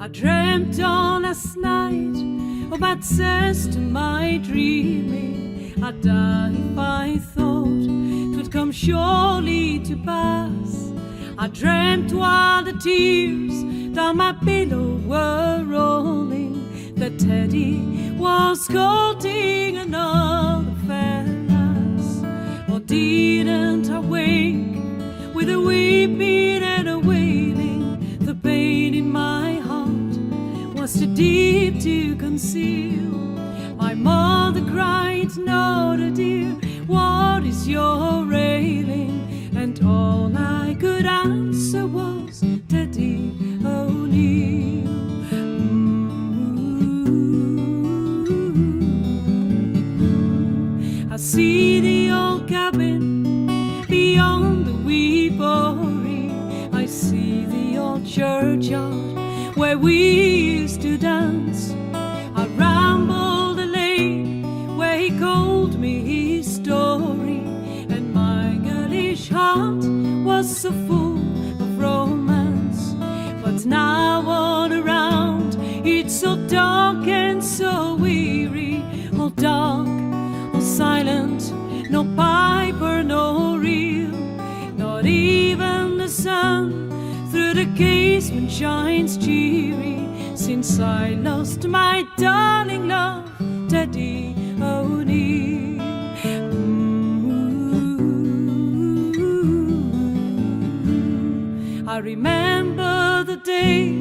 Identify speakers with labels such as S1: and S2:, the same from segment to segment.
S1: I dreamt all last night of access to my dreaming. I'd die if I thought it would come surely to pass. I dreamt while the tears down my pillow were rolling, that Teddy was scolding another fair lass. Or didn't I wake with a weeping and a wailing? The pain in my heart was too deep to conceal. My mother cried, "Nora dear, what is your railing?" And all I could answer was, "Teddy O'Neill." I see the old cabin beyond the wee Boree. I see the old churchyard where we used to dance. I rambled the lane where he told me his story, and my girlish heart was so full of romance. But now all around it's so dark and so weary, all dark, all silent, no piper, no reel. Not even the sun through the casement shines cheery, since I lost my darling love, Teddy O'Neill. I remember the day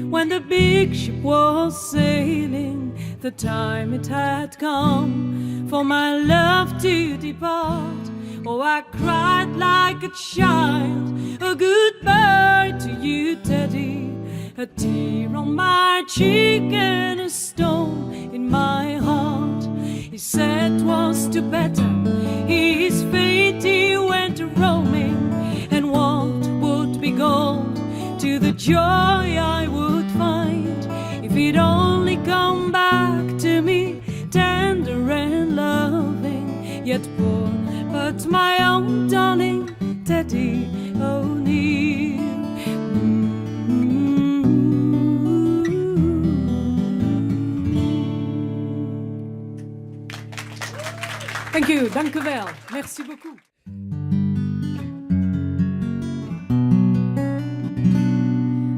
S1: when the big ship was sailing, the time it had come for my love to depart. Oh, I cried like a child, a goodbye to you, Teddy. A tear on my cheek and a stone in my heart. He said 'twas too better, his fate he went roaming, and what would be gold to the joy I would find if he'd only come back to me, tender and loving, yet poor, but my own darling Teddy O'Neill. Thank you, dank u wel. Merci beaucoup.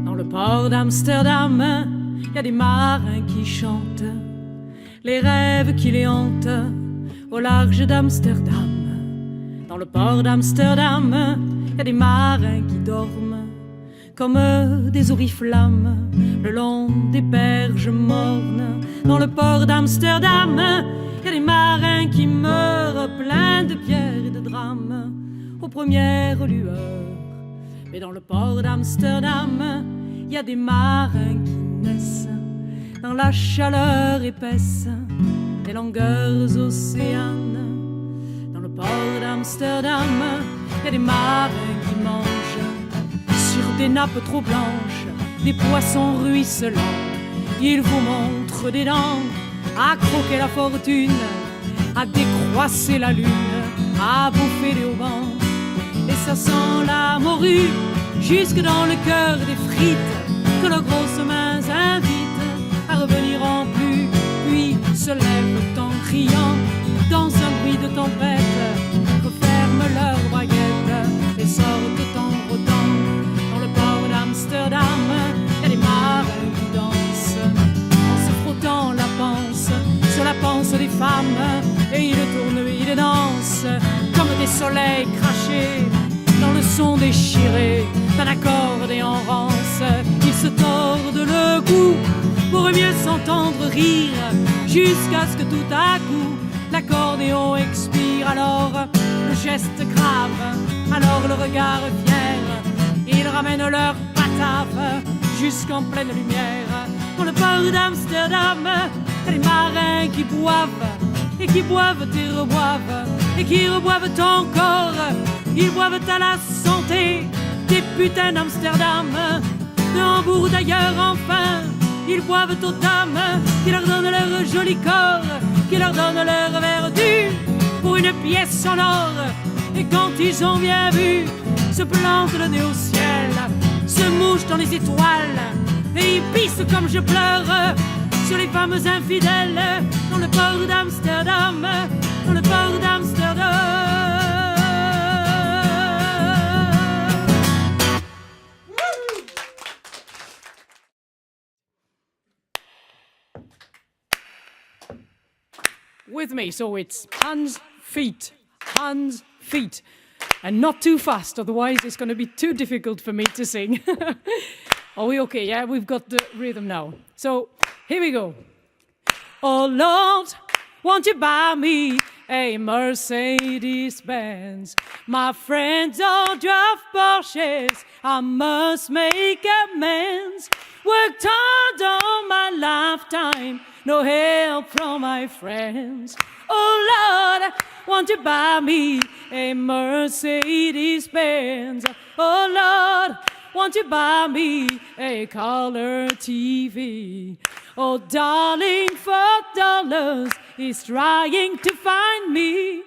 S1: Dans le port d'Amsterdam, il y a des marins qui chantent les rêves qui les hantent au large d'Amsterdam. Dans le port d'Amsterdam, il y a des marins qui dorment comme des oriflammes le long des berges mornes. Dans le port d'Amsterdam, il y a des marins qui meurent pleins de pierres et de drames aux premières lueurs. Mais dans le port d'Amsterdam, il y a des marins qui naissent dans la chaleur épaisse des longueurs océanes. Dans le port d'Amsterdam, il y a des marins qui mangent sur des nappes trop blanches des poissons ruisselants. Ils vous montrent des dents à croquer la fortune, à décroisser la lune, à bouffer les haubans. Et ça sent la morue jusque dans le cœur des frites que leurs grosses mains invitent à revenir en plus, puis se lèvent en criant dans un bruit de tempête, referment leurs baguettes et sortent en rotant. Dans le port d'Amsterdam, il y a des marins qui dansent en se frottant la panse sur la panse des femmes, et ils tournent, ils dansent comme des soleils crachés dans le son déchiré d'un accordéon rance. Ils se tordent le cou pour mieux s'entendre rire, jusqu'à ce que tout à coup l'accordéon expire. Alors le geste grave, alors le regard fier, ils ramènent leur patave jusqu'en pleine lumière. Dans le port d'Amsterdam, il y a des marins qui boivent, et qui boivent et reboivent, et qui reboivent encore. Ils boivent à la santé des putains d'Amsterdam, de Hambourg d'ailleurs enfin. Ils boivent aux dames qui leur donnent leur joli corps, qui leur donnent leur verdure pour une pièce en or. Et quand ils ont bien vu se planter le nez au ciel, se mouche dans les étoiles, et ils pissent comme je pleure sur les femmes infidèles dans le port d'Amsterdam, dans le port d'Amsterdam. With me, so it's hands, feet, and not too fast, otherwise it's going to be too difficult for me to sing. Are we okay? Yeah, we've got the rhythm now. So here we go. Oh Lord, won't you buy me a Mercedes-Benz? My friends all drive Porsches, I must make amends. Worked hard all my lifetime, no help from my friends. Oh Lord, won't you buy me a Mercedes-Benz? Oh Lord, won't you buy me a color TV? Oh darling, $4 is trying to find me.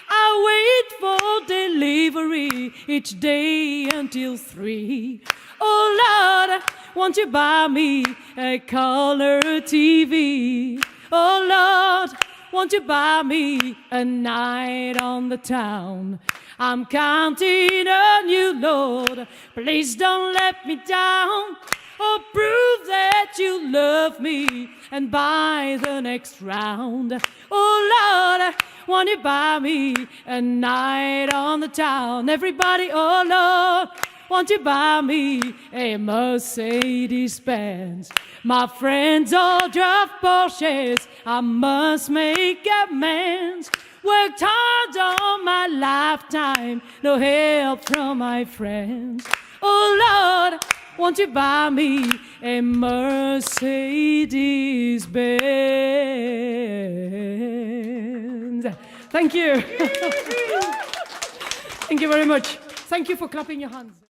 S1: I wait for delivery each day until 3. Oh Lord, won't you buy me a color TV? Oh Lord, won't you buy me a night on the town? I'm counting on you, Lord. Please don't let me down. Oh, prove that you love me and buy the next round. Oh Lord, won't you buy me a night on the town? Everybody, oh Lord, won't you buy me a Mercedes-Benz? My friends all drive Porsches, I must make amends. Worked hard all my lifetime, no help from my friends. Oh Lord, won't you buy me a Mercedes-Benz? Thank you. Thank you very much. Thank you for clapping your hands.